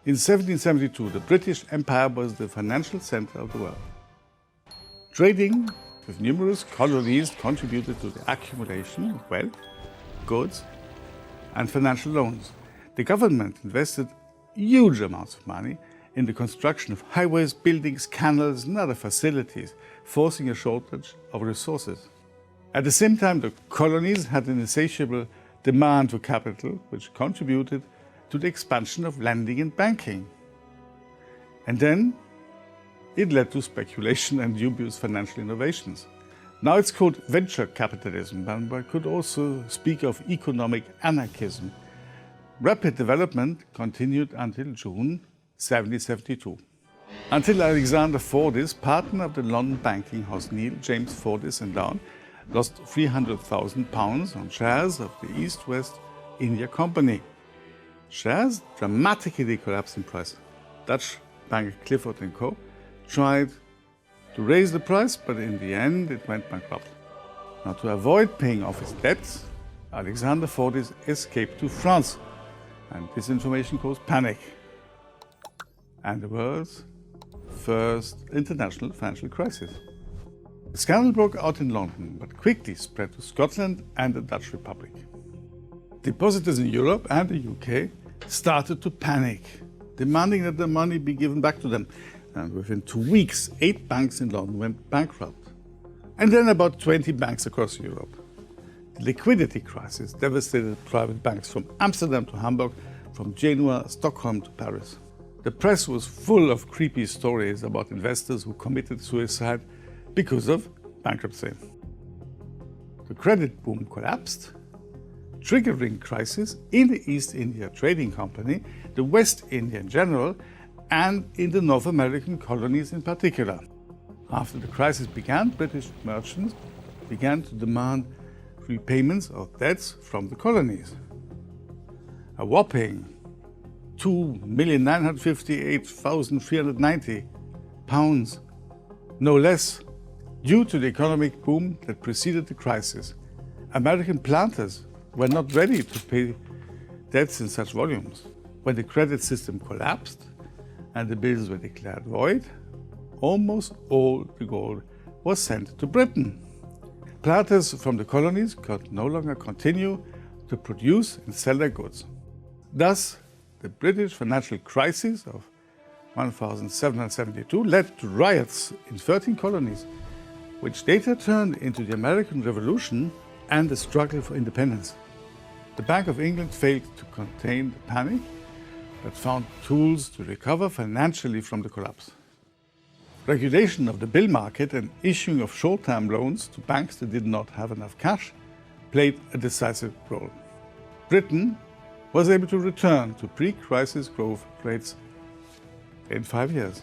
In 1772, the British Empire was the financial center of the world. Trading with numerous colonies contributed to the accumulation of wealth, goods, and financial loans. The government invested huge amounts of money in the construction of highways, buildings, canals, and other facilities, forcing a shortage of resources. At the same time, the colonies had an insatiable demand for capital, which contributed to the expansion of lending and banking. And then it led to speculation and dubious financial innovations. Now it's called venture capitalism, but one could also speak of economic anarchism. Rapid development continued until June 1772. Until Alexander Fordyce, partner of the London banking house Neil James Fordyce and Down, lost £300,000 on shares of the East-West India Company. Shares dramatically collapsed in price. Dutch banker Clifford & Co. tried to raise the price, but in the end it went bankrupt. Now, to avoid paying off his debts, Alexander Fordyce escaped to France, and this information caused panic and the world's first international financial crisis. The scandal broke out in London, but quickly spread to Scotland and the Dutch Republic. Depositors in Europe and the UK started to panic, demanding that the money be given back to them. And within 2 weeks, 8 banks in London went bankrupt. And then about 20 banks across Europe. The liquidity crisis devastated private banks from Amsterdam to Hamburg, from Genoa, Stockholm to Paris. The press was full of creepy stories about investors who committed suicide because of bankruptcy. The credit boom collapsed, triggering crisis in the East India Trading Company, the West India in general, and in the North American colonies in particular. After the crisis began, British merchants began to demand repayments of debts from the colonies. A whopping £2,958,390, no less, due to the economic boom that preceded the crisis. American planters were not ready to pay debts in such volumes. When the credit system collapsed and the bills were declared void, almost all the gold was sent to Britain. Planters from the colonies could no longer continue to produce and sell their goods. Thus, the British financial crisis of 1772 led to riots in 13 colonies, which later turned into the American Revolution and the struggle for independence. The Bank of England failed to contain the panic, but found tools to recover financially from the collapse. Regulation of the bill market and issuing of short-term loans to banks that did not have enough cash played a decisive role. Britain was able to return to pre-crisis growth rates in 5 years.